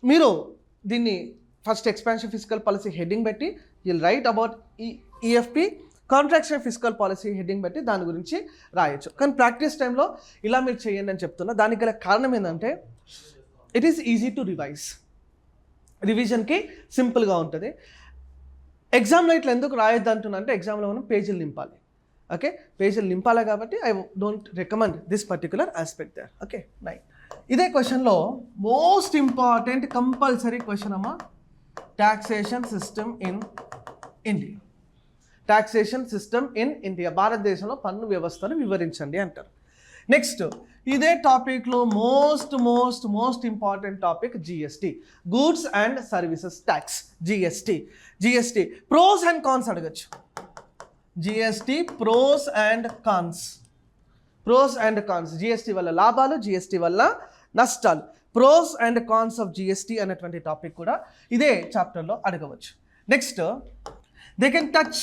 Speaker 1: మీరు దీన్ని first expansion fiscal policy heading పెట్టి you'll write about EFP, contraction fiscal policy heading పెట్టి దాని గురించి రాయొచ్చు. కానీ ప్రాక్టీస్ టైంలో ఇలా మీరు చేయండి అని చెప్తున్నా. దానికి గల కారణం ఏంటంటే it is easy to revise, రివిజన్కి సింపుల్గా ఉంటుంది. ఎగ్జామ్లో ఇట్లా ఎందుకు రాయొద్దు అంటున్నా అంటే ఎగ్జామ్లో మనం పేజీలు నింపాలి. ఓకే, పేజీలు నింపాలి కాబట్టి I don't recommend this particular aspect there. Okay, nine. ఇదే క్వశ్చన్లో మోస్ట్ ఇంపార్టెంట్ కంపల్సరీ క్వశ్చన్ అమ్మా, taxation system in India. Taxation system in India, భారతదేశంలో పన్ను వ్యవస్థను వివరించండి అంటారు. నెక్స్ట్ ఇదే టాపిక్లో most important topic GST, goods and services tax. GST pros and cons అడగచ్చు. GST pros and cons, GST వల్ల లాభాలు, జిఎస్టీ వల్ల నష్టాలు, pros and cons of GST అనేటువంటి టాపిక్ కూడా ఇదే చాప్టర్లో అడగవచ్చు. Next they can touch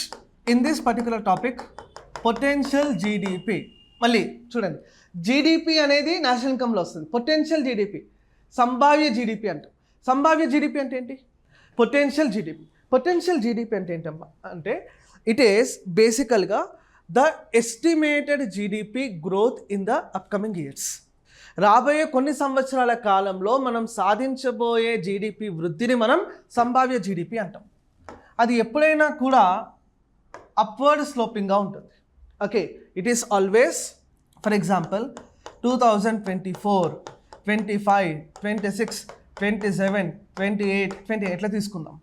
Speaker 1: in this particular topic potential GDP. మళ్ళీ చూడండి, జీడిపి అనేది నేషనల్ ఇన్కమ్లో వస్తుంది, పొటెన్షియల్ జీడిపి సంభావ్య జీడిపి అంటాం. సంభావ్య జీడిపి అంటే ఏంటి, పొటెన్షియల్ జీడిపి అంటే ఏంటమ్మా అంటే ఇట్ ఈస్ బేసికల్గా the estimated GDP growth in the upcoming years. రాబోయే కొన్ని సంవత్సరాల కాలంలో మనం సాధించబోయే జీడిపి వృద్ధిని మనం సంభావ్య జీడిపి అంటాం. అది ఎప్పుడైనా కూడా అప్వర్డ్ స్లోపింగ్గా ఉంటుంది. Okay, it is always, for example 2024, 25, 26, 27, 28, 28 ఎట్లా తీసుకుందాం.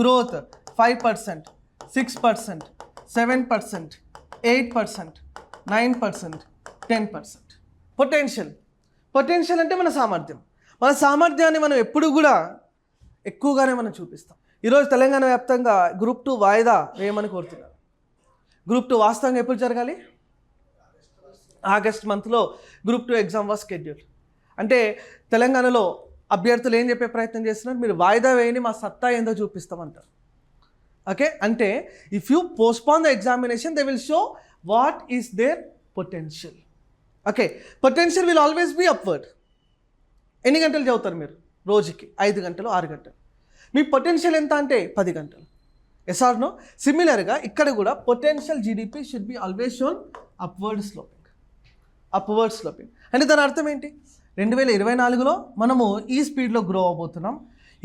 Speaker 1: గ్రోత్ 5%, 6%, 7%, 8%, 9%, 10%. పొటెన్షియల్ అంటే మన సామర్థ్యాన్ని మనం ఎప్పుడు కూడా ఎక్కువగానే మనం చూపిస్తాం. ఈరోజు తెలంగాణ వ్యాప్తంగా గ్రూప్ 2 వాయిదా వేయమని కోరుతున్నారు. గ్రూప్ 2 వాస్తవంగా ఎప్పుడు జరగాలి, ఆగస్ట్ మంత్లో గ్రూప్ 2 ఎగ్జామ్ వాజ్ షెడ్యూల్. అంటే తెలంగాణలో అభ్యర్థులు ఏం చెప్పే ప్రయత్నం చేస్తున్నారు, మీరు వాయిదా వేయని మా సత్తా ఏందో చూపిస్తామంటారు. ఓకే, అంటే if you postpone the examination they will show what is their potential. Okay, potential will always be upward. ఎన్ని గంటలు చదువుతారు మీరు రోజుకి? 5 గంటలు, 6 గంటలు. మీ పొటెన్షియల్ ఎంత అంటే 10 గంటలు. Yes or no? సిమిలర్గా ఇక్కడ కూడా potential GDP should be always shown upward sloping. అంటే దాని అర్థం ఏంటి, 2024లో మనము ఈ స్పీడ్లో గ్రో అవబోతున్నాం,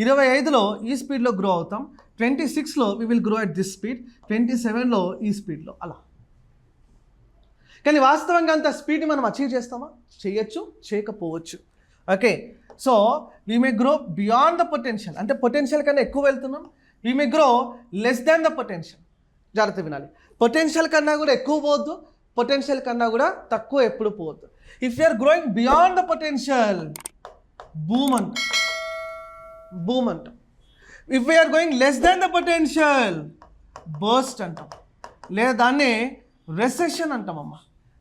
Speaker 1: 25లో ఈ స్పీడ్లో గ్రో అవుతాం, 26లో we will grow at this speed, 27లో ఈ స్పీడ్లో అలా. కానీ వాస్తవంగా అంత స్పీడ్ని మనం అచీవ్ చేస్తామా? చేయొచ్చు, చేయకపోవచ్చు. Okay, so we may grow beyond the potential, అంటే పొటెన్షియల్ కన్నా ఎక్కువ వెళ్తున్నాం. We may grow less than the potential. జాగ్రత్త వినాలి, పొటెన్షియల్ కన్నా కూడా ఎక్కువ పోవద్దు, పొటెన్షియల్ కన్నా కూడా తక్కువ ఎప్పుడు పోవద్దు. If you are growing beyond the potential, boom అంటాం. If you are going less than the potential, burst అంటాం. లేదా దాన్నే రెసెషన్ అంటామమ్మా.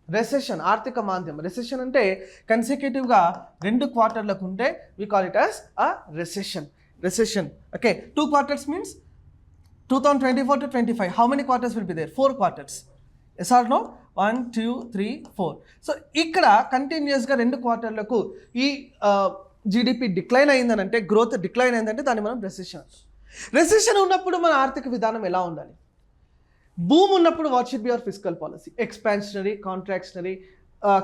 Speaker 1: రెసెషన్, ఆర్థిక మాంద్యం. రెసెషన్ అంటే కన్సిక్యూటివ్గా 2 క్వార్టర్లకు ఉంటే we call it as a recession. Okay, 2 quarters means 2024 to 25, how many quarters will be there? 4 quarters. Yes or no? 1, 2, 3, 4. So ఇక్కడ కంటిన్యూస్గా 2 క్వార్టర్లకు ఈ జీడిపి డిక్లైన్ అయిందనంటే, గ్రోత్ డిక్లైన్ అయిందంటే దాన్ని మనం రెసిషన్ ఉన్నప్పుడు మన ఆర్థిక విధానం ఎలా ఉండాలి? బూమ్ ఉన్నప్పుడు what should be our fiscal policy? Expansionary, contractionary,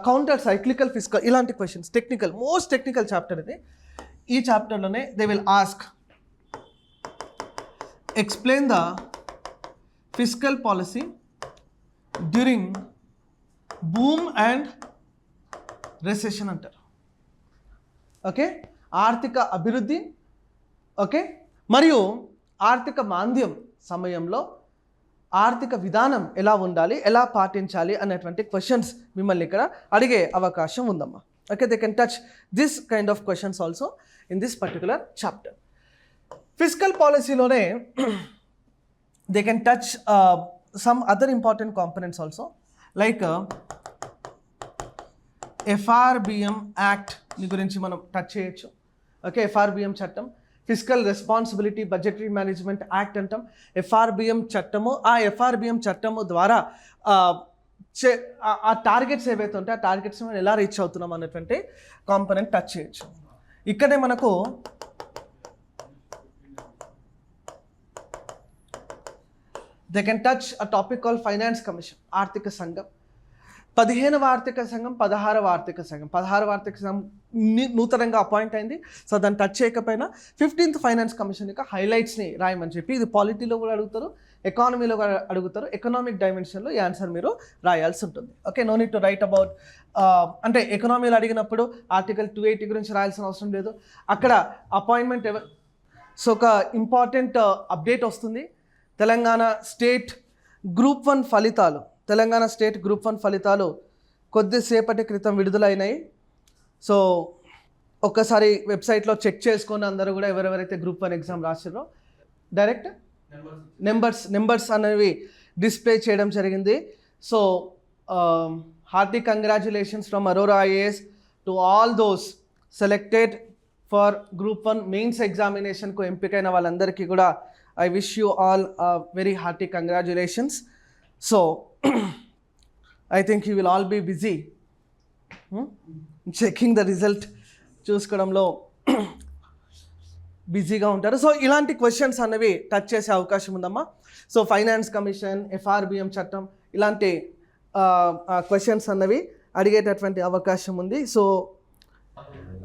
Speaker 1: counter cyclical, fiscal, ఇలాంటి questions. Technical, most technical chapter ఇది. ఈ చాప్టర్లోనే they will ask explain the fiscal policy during boom and recession అంటారు. ఓకే, ఆర్థిక అభివృద్ధి, ఓకే, మరియు ఆర్థిక మాంద్యం సమయంలో ఆర్థిక విధానం ఎలా ఉండాలి, ఎలా పాటించాలి అనేటువంటి క్వశ్చన్స్ మిమ్మల్ని ఇక్కడ అడిగే అవకాశం ఉందమ్మా. Okay, they can touch this kind of questions also in this particular chapter. Fiscal పాలసీలోనే they can touch some other important components also, like FRBM act గురించి మనం టచ్ చేయొచ్చు. ఓకే, ఎఫ్ఆర్బిఎం చట్టం, fiscal responsibility budgetary management act అంటాం. FRBM చట్టము, ఆ FRBM చట్టము ద్వారా ఆ టార్గెట్స్ ఏవైతే ఉంటాయో ఆ టార్గెట్స్ మనం ఎలా రీచ్ అవుతున్నాం అనేటువంటి కాంపనెంట్ టచ్ చేయొచ్చు. ఇక్కడే మనకు they can touch a topic call finance commission, ఆర్థిక సంఘం. 15వ ఆర్థిక సంఘం, 16వ ఆర్థిక సంఘం. 16వ ఆర్థిక సంఘం నూతనంగా అపాయింట్ అయింది. సో దాన్ని టచ్ చేయకపోయినా 15th ఫైనాన్స్ కమిషన్ యొక్క హైలైట్స్ని రాయమని చెప్పి, ఇది పాలిటీలో కూడా అడుగుతారు, ఎకానమీలో కూడా అడుగుతారు. ఎకనామిక్ డైమెన్షన్లో ఈ ఆన్సర్ మీరు రాయాల్సి ఉంటుంది. Okay, no need to write about, అంటే ఎకనామీలో అడిగినప్పుడు ఆర్టికల్ 280 గురించి రాయాల్సిన అవసరం లేదు. అక్కడ అపాయింట్మెంట్ సో ఒక ఇంపార్టెంట్ అప్డేట్ వస్తుంది. తెలంగాణ స్టేట్ గ్రూప్ 1 ఫలితాలు, తెలంగాణ స్టేట్ గ్రూప్ 1 ఫలితాలు కొద్దిసేపటి క్రితం విడుదలైనాయి. సో ఒక్కసారి వెబ్సైట్లో చెక్ చేసుకొని అందరూ కూడా ఎవరెవరైతే గ్రూప్ 1 ఎగ్జామ్ రాసారో డైరెక్ట్ నెంబర్స్ అనేవి డిస్ప్లే చేయడం జరిగింది. So hearty congratulations from Arora IAS to all those selected for group 1 mains ఎగ్జామినేషన్కు ఎంపికైన వాళ్ళందరికీ కూడా I wish you all very hearty congratulations. So, I think you will all be busy checking the result, చూసుకోవడంలో బిజీగా ఉంటారు. So ఇలాంటి questions అనేవి touch చేసే అవకాశం ఉందమ్మా. సో ఫైనాన్స్ కమిషన్, ఎఫ్ఆర్బిఎం చట్టం, ఇలాంటి క్వశ్చన్స్ అన్నవి అడిగేటటువంటి అవకాశం ఉంది. సో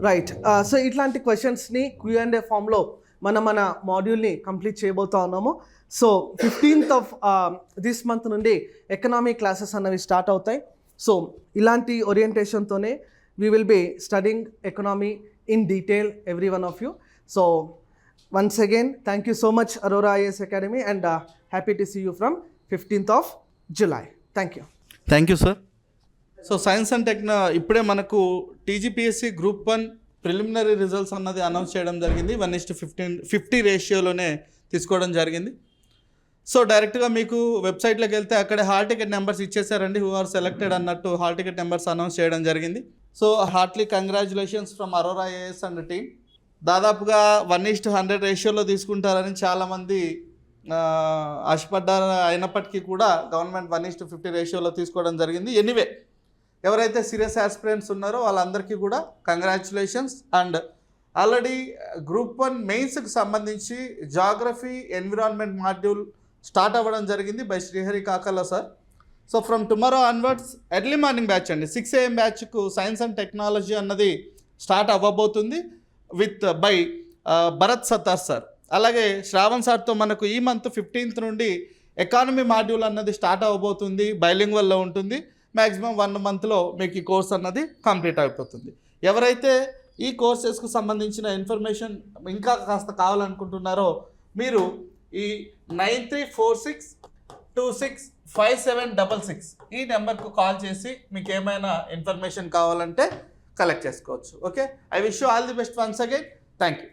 Speaker 1: రైట్, సో ఇట్లాంటి క్వశ్చన్స్ని Q&A ఫామ్లో మన మాడ్యూల్ని కంప్లీట్ చేయబోతా ఉన్నాము. So 15th of this month నుండి ఎకనామిక్ క్లాసెస్ అన్నవి స్టార్ట్ అవుతాయి. సో ఇలాంటి ఓరియంటేషన్తోనే we will be studying economy in detail every one of you. So once again thank you so much Arora IAS academy and happy to see you from 15th of July. Thank you
Speaker 2: sir. So science and ఇప్పుడే మనకు TGPSC group 1 preliminary results అన్నది announce చేయడం జరిగింది. 1:50 రేషియోలోనే తీసుకోవడం జరిగింది. So డైరెక్ట్గా మీకు వెబ్సైట్లోకి వెళ్తే అక్కడే హాల్ టికెట్ నెంబర్స్ ఇచ్చేసారండి, హూ ఆర్ సెలెక్టెడ్ అన్నట్టు హాల్ టికెట్ నెంబర్స్ అనౌన్స్ చేయడం జరిగింది. So heartly congratulations from Arora IAS and team. దాదాపుగా 1:100 రేషియోలో తీసుకుంటారని చాలామంది ఆశపడ్డారు. అయినప్పటికీ కూడా గవర్నమెంట్ 1:50 రేషియోలో తీసుకోవడం జరిగింది. ఎనీవే, ఎవరైతే సీరియస్ ఆస్పిరెంట్స్ ఉన్నారో వాళ్ళందరికీ కూడా కంగ్రాచులేషన్స్. అండ్ ఆల్రెడీ గ్రూప్ 1 మెయిన్స్కి సంబంధించి జాగ్రఫీ, ఎన్విరాన్మెంట్ మాడ్యూల్ స్టార్ట్ అవ్వడం జరిగింది by Srihari Kakala sir. So from tomorrow onwards early morning batch అండి, 6 AM బ్యాచ్కు సైన్స్ అండ్ టెక్నాలజీ అన్నది స్టార్ట్ అవ్వబోతుంది with by Bharat Sattar sir. అలాగే శ్రావణ్ సార్తో మనకు ఈ మంత్ 15th నుండి ఎకానమీ మాడ్యూల్ అన్నది స్టార్ట్ అవ్వబోతుంది, బైలింగ్వల్లో ఉంటుంది. మ్యాక్సిమం 1 monthలో మీకు ఈ కోర్స్ అన్నది కంప్లీట్ అయిపోతుంది. ఎవరైతే ఈ కోర్సెస్కు సంబంధించిన ఇన్ఫర్మేషన్ ఇంకా కాస్త కావాలనుకుంటున్నారో మీరు ఈ 9346265766 ఈ నెంబర్కు కాల్ చేసి మీకు ఏమైనా ఇన్ఫర్మేషన్ కావాలంటే కలెక్ట్ చేసుకోవచ్చు. Okay, I wish you all the best once again. Thank you.